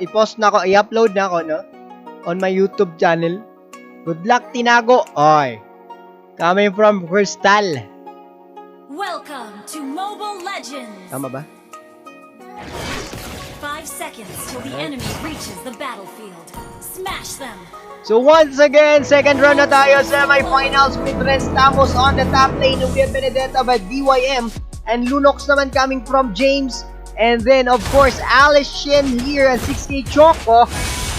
i-post na ako, i-upload na ako, no? On my YouTube channel. Good luck, Tinago. Oy. Coming from Crystal. Welcome to Mobile Legends. Tama ba? 5 seconds till the enemy reaches the battlefield. Smash them. So once again, second round na tayo, semi-finals with Renz Tamos on the top lane, Nubian Benedetta by DYM, and Lunox naman coming from James, and then of course Alice Shin here and 6K Choco,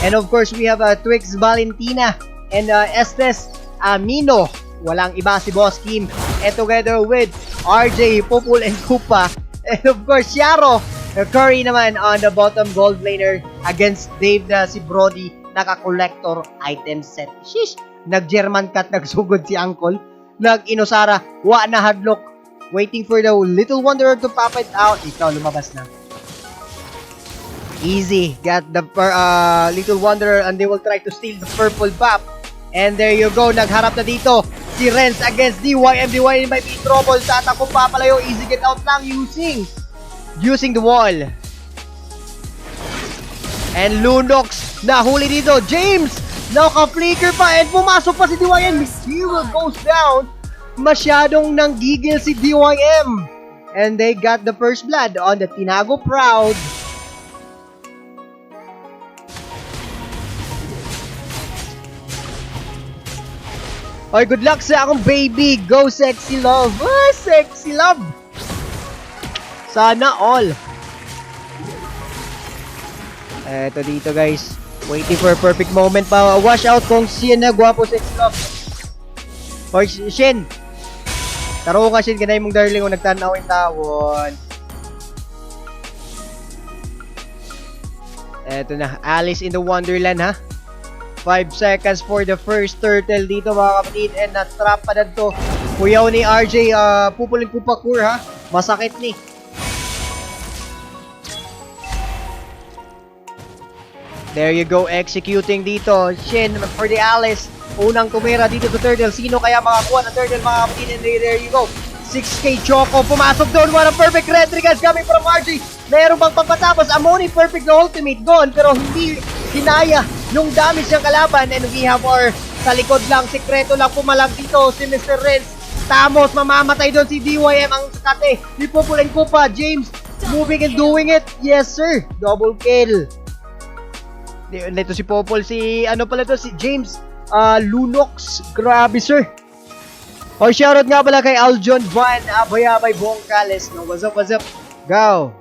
and of course we have Twix Valentina and Estes Amino, walang iba si Boss Kim, and together with RJ, Popul, and Kupa, and of course Yaro, Curry naman on the bottom gold laner against Dave na si Brody, naka-collector item set. Shish! Nag-German cut, nagsugod si Uncle. Nag-Inosara, wa na hadlock. Waiting for the Little Wanderer to pop it out. Ikaw, lumabas na. Easy. Got the Little Wanderer and they will try to steal the purple buff. And there you go. Nagharap na dito. Si Renz against DYM. DYM might be in trouble. Tatakbo papalayo. Easy get out lang using the wall. And Lunox, nahuli dito. James, naka-flicker pa and pumasok pa si DYM. Hero goes down. Masyadong nanggigil si DYM. And they got the first blood on the Tinago Proud. Oy, good luck sa akong baby. Go Sexy Love. Ah, Sexy Love. Sana all. Eto dito guys. Waiting for a perfect moment pa. Wash out kung Shin na guwapo Sexy Love. Or Shin. Taro ka Shin. Kanay mong darling kung nagtanaw yung tawon. Eto na. Alice in the Wonderland ha. 5 seconds for the first turtle dito mga kapatid. And na-trap pa na to. Kuyaw ni RJ. Pupulin Kupakur ha. Masakit ni. There you go, executing dito. Shin for the Alice. Unang tumira dito sa Turtle. Sino kaya makakuha ng Turtle mga kapatid? And there you go. 6K Choco. Pumasok doon. What a perfect retry guys coming from RG. Meron bang pagpatapos? Amoni perfect na ultimate doon. Pero hindi hinaya yung damage ng kalaban. And we have our sa likod lang. Sekreto lang pumalag dito si Mr. Renz. Tamos. Mamamatay doon si DYM. Ang sakate. Ipupulin ko pa. James moving and doing it. Yes sir. Double kill. Dito si Popol, si ano pala to, si James Lunox. Grabe sir. O shoutout nga pala kay Aljon Van Abayabay Bongcales. No, what's up, what's up? Go.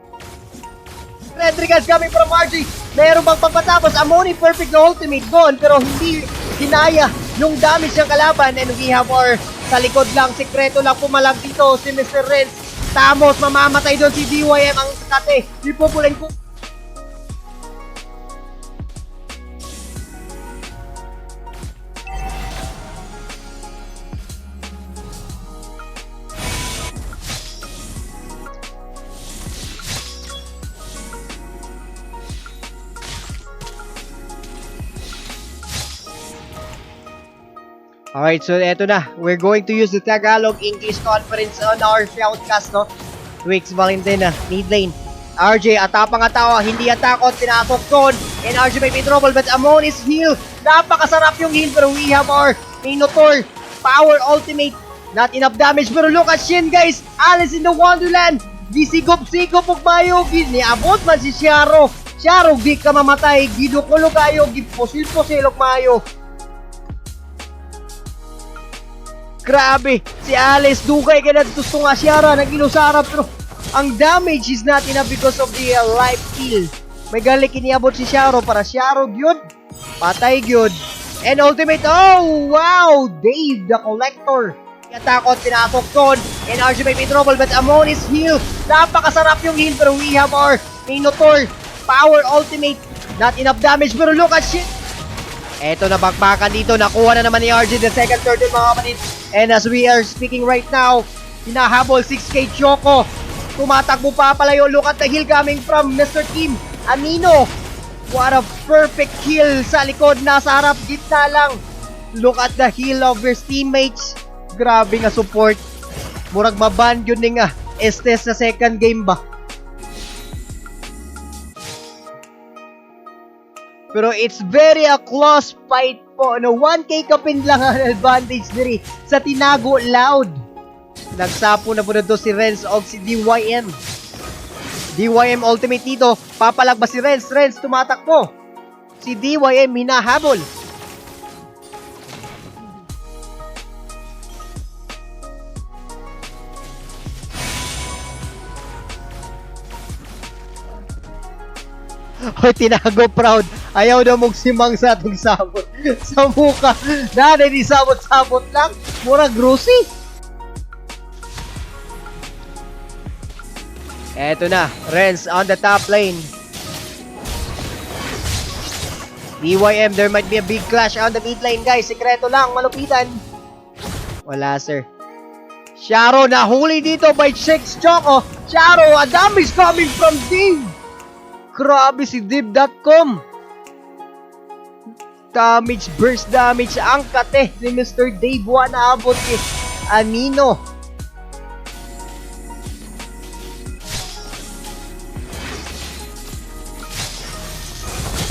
Rodriguez coming from RG. Meron bang pagpatapos? Amoni perfect na ultimate doon. Pero hindi hinaya yung damage ng kalaban. And we have our sa likod lang. Sekreto lang pumalag dito si Mr. Renz. Tamos, mamamatay doon si DYM. Ang sakate. Ipupulin ko. Alright, so eto na. We're going to use the Tagalog-English conference on our shoutcast, no? Twix, Valentina, mid lane. RJ, atapang atawa, hindi atakot, pinasok doon. And RJ may trouble, but Amon is heal. Napakasarap yung heal, pero we have our Minotaur power ultimate. Not enough damage, pero look at Shin, guys. Alice in the Wonderland. Gisigop-sigop og mayo. Niabot man si Xiaro. Xiaro, di ka mamatay. Gidukulo kayo. Giposil-posil og mayo. Grabe, si Alice dugay ka na gusto nga Ciara, nag-ilusara pero ang damage is not enough because of the life kill. May galik iniabot si Xiaro para Xiaro gyud, patay gyud. And ultimate, oh wow, Dave the Collector. Atakot, pinasok doon, and RG may trouble but Amon is heal. Napakasarap yung heal pero we have our Minotaur power ultimate. Not enough damage pero look at shit. Eto na bakbakan dito, nakuha na naman ni RG the second turtle mga kapatid. And as we are speaking right now, hinahabol 6K Choco. Tumatakbo pa palayo. Look at the heal coming from Mr. Kim Amino. What a perfect kill sa likod. Nasa harap, gitna lang. Look at the heal of your teammates. Grabe nga support. Murag maban yun nga. Estes sa second game ba? Pero it's very a close fight po. No, 1k kapin lang ang advantage diri sa Tinago Loud. Nagsapo na po na to si Renz o si DYM. DYM ultimate dito. Papalag ba si Renz? Renz tumatakbo. Si DYM hinahabol. Hoy, Tinago proud. Ayaw daw mong simang sa atong sabot. Sa muka. Nanay di sabot-sabot lang. Mura grossy. Eto na. Renz on the top lane. DYM, there might be a big clash on the mid lane, guys. Sekreto lang, malupitan. Wala, sir. Sharo, nahuli dito by Shex Choco. Sharo, a damage coming from Div. Grabe si Div.com. Damage, burst damage. Ang kate ni Mr. Dave 1 naabot ni Amino.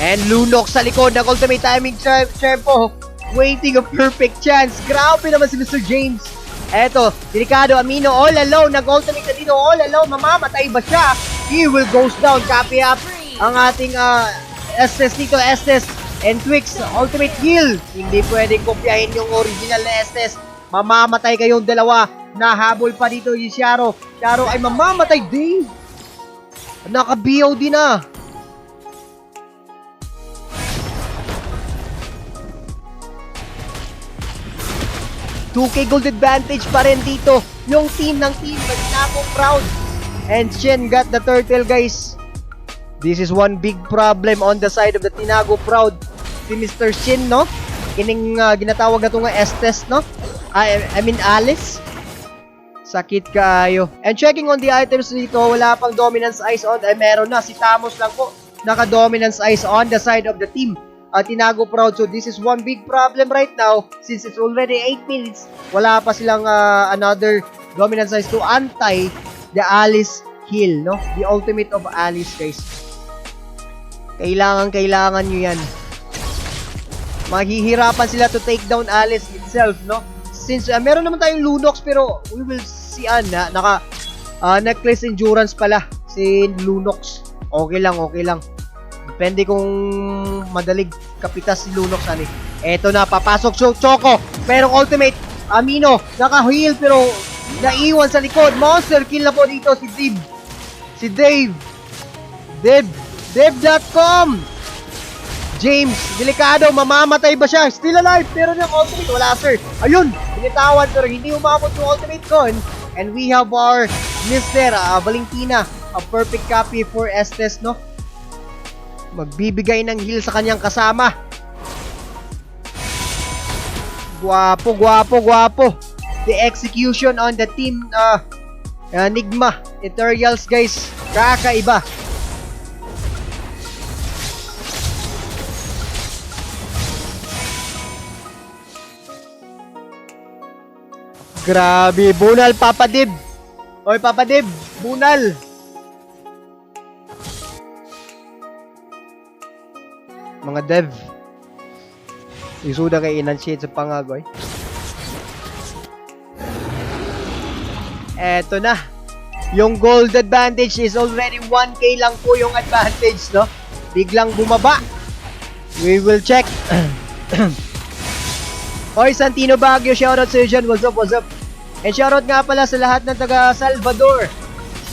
And Lunox sa likod ng ultimate timing tempo. Waiting a perfect chance. Grabe naman si Mr. James. Eto, delikado, Amino all alone. Nag-ultimate na dito all alone. Mamamatay ba siya? He will goes down. Copy up ang ating Estes dito. Estes and Twix. Ultimate heal. Hindi pwedeng kopyahin yung original na Estes. Mamamatay kayong dalawa. Nahabol pa dito yung Sharo. Sharo ay mamamatay din. Naka-BOD na. 2k gold advantage pa rin dito. Yung team ng team, Tinago Proud. And Shen got the turtle, guys. This is one big problem on the side of the Tinago Proud. Si Mr. Shen, no? Kining ginatawag na ito nga Estes, no? I mean Alice. Sakit kaayo. And checking on the items dito, wala pang dominance eyes on. Meron na. Si Tamos lang po. Naka-dominance eyes on the side of the team. Tinago Proud. So this is one big problem right now since it's already 8 minutes. Wala pa silang another dominant size to anti the Alice heal, no? The ultimate of Alice, guys. Kailangan nyo yan. Maghihirapan sila to take down Alice itself, no? Since meron naman tayong Lunox pero we will see naka necklace endurance pala si Lunox. Okay lang. Depende kung madalig kapitas si Lunox, ani. Eto na, papasok Choco. Pero ultimate, Amino, naka-heal pero naiwan sa likod. Monster kill na po dito si Dave. Si Dave. Dave.com. James, delikado, mamamatay ba siya? Still alive, pero yung ultimate, wala sir. Ayun, binitawan pero hindi umabot yung ultimate con. And we have our Mr. Valentina, a perfect copy for Estes, no? Magbibigay ng heal sa kanyang kasama. Guwapo. The execution on the team Enigma Ethereals, guys. Kakaiba. Grabe, bunal Papa Dib. Oy Papa Dib, bunal. Mga dev. Isuda kay inanshade sa pangagoy. Eto na. Yung gold advantage is already 1k lang po yung advantage, no? Biglang bumaba. We will check. Hoy, Santino Baguio, shoutout sa iyo dyan. What's up? And shoutout nga pala sa lahat ng taga Salvador.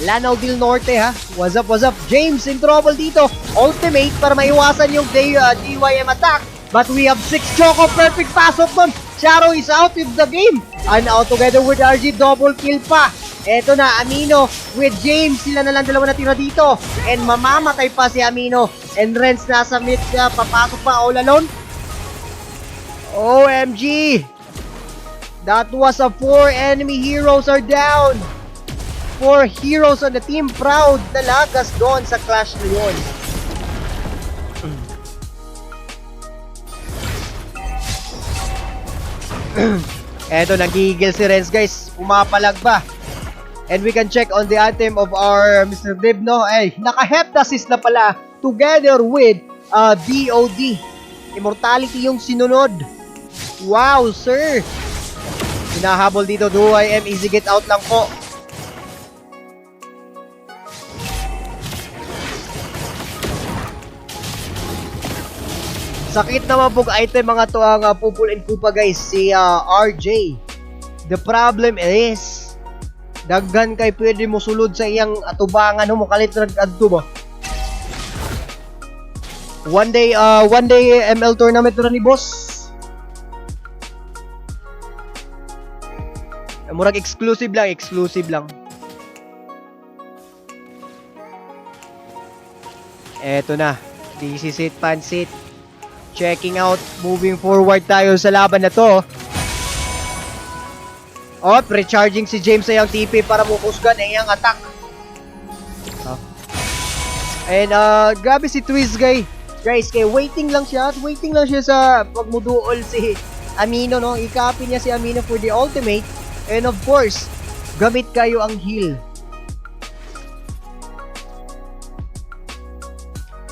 Lanao del Norte, ha? What's up? James in trouble dito. Ultimate para maiwasan yung DYM attack. But we have 6 Choco. Perfect pasok nun. Sharo is out of the game. And out together with RG. Double kill pa. Eto na, Amino with James. Sila na lang dalawa na tira dito. And mamamatay pa si Amino. And Renz nasa mid. Papasok pa all alone. OMG. That was a 4 enemy heroes are down. 4 heroes on the team. Proud na lagas doon sa clash na yun. Eto, nagigil si Renz, guys. Pumapalag ba? And we can check on the item of our Mr. Dib, no? Ay, naka-heptasis na pala together with BOD. Immortality yung sinunod. Wow, sir! Hinahabol dito, DOIM, easy get out lang po. Sakit naman pong item mga to ang Pupul and Kupa guys, si RJ. The problem is, daghan kay pwede mo sulod sa iyang atubangan mo kalit adto ba. One day ML tournament na ni boss. Murag exclusive lang. Eto na. This is it, Pansit. Checking out, moving forward tayo sa laban na to. Oh, recharging si James sa iyang TP para mukusgan ang iyang attack. And grabe si Twiz guys, kay waiting lang siya sa pagmuduol si Amino, no? I-copy niya si Amino for the ultimate. And of course, gamit kayo ang heal.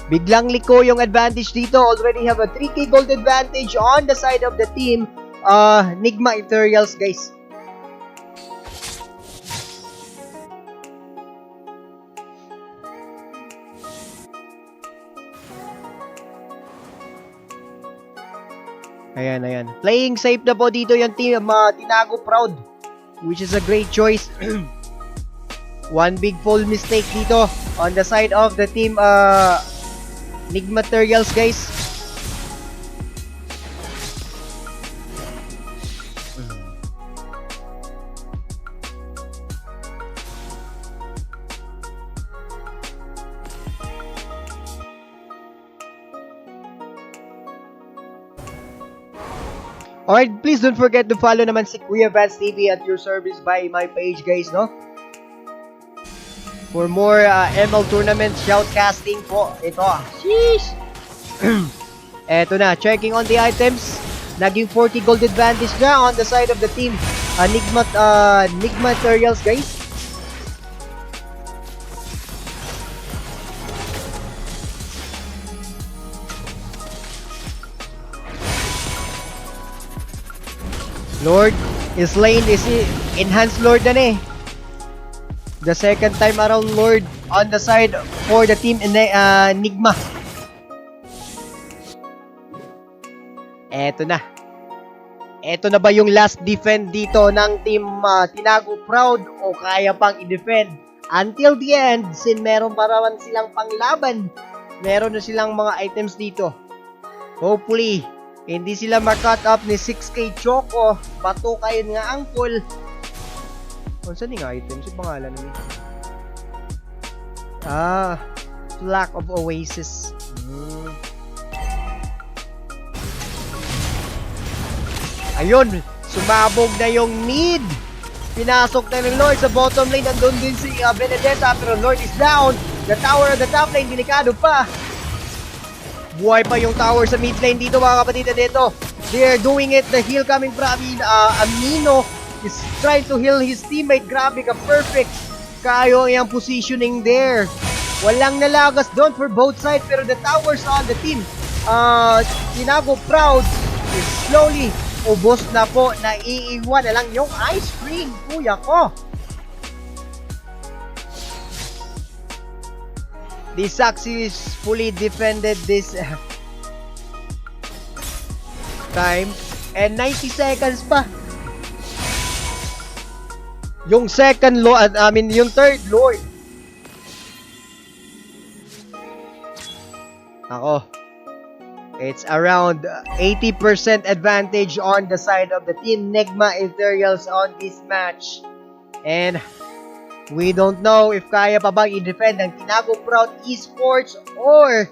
Biglang liko yung advantage dito. Already have a 3k gold advantage on the side of the team. Nigma Ethereals, guys. Ayan. Playing safe na po dito yung team Tinago Proud, which is a great choice. One big full mistake dito on the side of the team Nigma Ethereals, guys. Alright, please don't forget to follow naman si Kuya Vance TV at your service by my page, guys, no? For more ML tournament shoutcasting po. Ito, sheesh! Eto na, checking on the items. Naging 40 gold advantage na on the side of the team. Nigma Ethereals, guys. Lord, his lane is enhanced Lord na eh. The second time around Lord on the side for the team Nigma. Eto na. Eto na ba yung last defend dito ng team Tinago Proud o kaya pang i-defend until the end since meron pa naman silang panglaban. Meron na silang mga items dito. Hopefully, hindi sila ma-cut up ni 6k Choco. Bato kayo nga angkol. Saan yung items? Yung pangalan namin. Flack of Oasis. Ayun, sumabog na yung mid. Pinasok na ng Lord sa bottom lane. Nandun din si Benedetta, pero Lord is down. The tower at the top lane, delikado pa. Buhay pa yung tower sa mid lane dito, mga kapatid na dito. They're doing it. The heal coming from Amino is trying to heal his teammate. Grabe ka, perfect kayo yung positioning there. Walang nalagas doon for both sides, pero the towers on the team Tinago Proud is slowly ubos na po. Naiiwan na lang yung ice cream, kuya ko. The successfully defended this time, and 90 seconds pa. Yung second Lord, yung third Lord. Ako. It's around 80% advantage on the side of the team Nigma Ethereals on this match. And we don't know if kaya pa bang i-defend ng Tinago Proud Esports or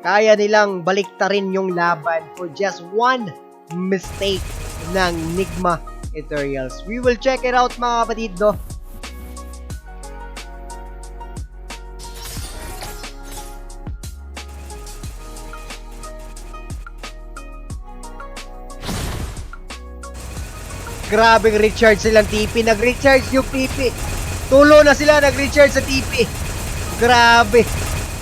kaya nilang baliktarin yung laban for just one mistake ng Nigma Ethereals. We will check it out, mga kapatid, no? Grabing recharge silang TP. Nag-recharge yung TP. Tulo na sila nag-recharge sa TP. Grabe.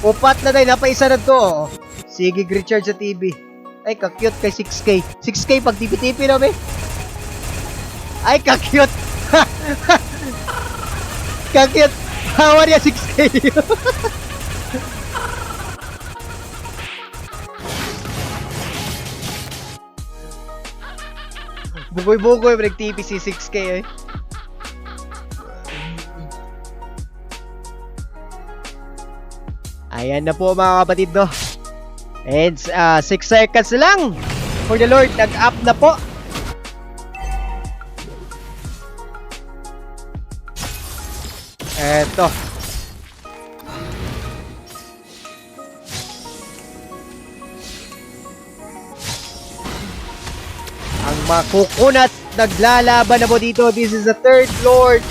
Upat na tayo. Napaisa na to. Sige, Richard sa TV. Ay, ka-cute kay 6K. 6K pag tipi-tipi na, be. Ay, ka-cute. Ka-cute. Hawa niya 6K. Bukoy-bukoy, nag-TP si 6K eh. Ayan na po mga kapatid, no. And 6 seconds lang for the Lord. Nag-up na po. Eto. Ang makukunat naglalaban na po dito. This is the third Lord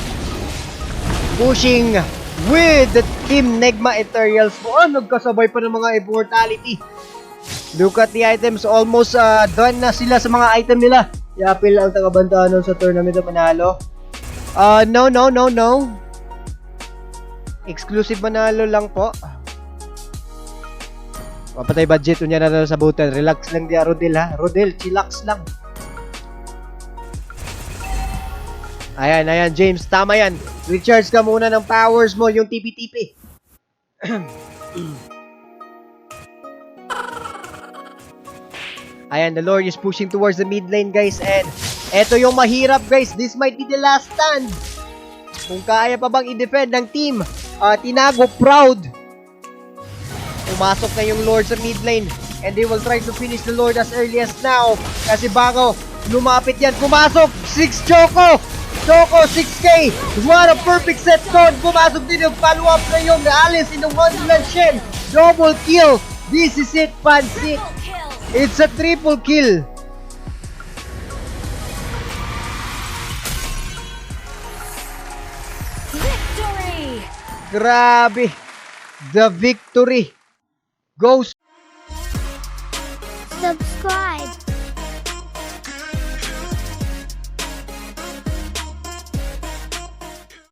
pushing with the Team Negma Ethereals po. Nagkasabay pa ng mga immortality. Look at the items. Almost done na sila sa mga item nila. Yapil ang tagabantaan sa tournament na manalo. No. Exclusive manalo lang po. Mapatay budget niya na sa butan. Relax lang diya, Rodel ha. Rodel, chillax lang. Ayan, James. Tama yan. Recharge ka muna ng powers mo, yung TP-TP. Ayan, the Lord is pushing towards the mid lane, guys. And eto yung mahirap, guys. This might be the last stand. Kung kaya pa bang i-defend ng team Tinago Proud. Pumasok na yung Lord sa mid lane. And they will try to finish the Lord as early as now. Kasi bako, lumapit yan. Pumasok! 6 Choco! Choco, 6K! What a perfect set code! Pumasok din yung follow-up na yung Alice in the Wonderland Shen! Double kill! This is it, Pansit! Triple kill. It's a triple kill! Victory! Grabe! The victory goes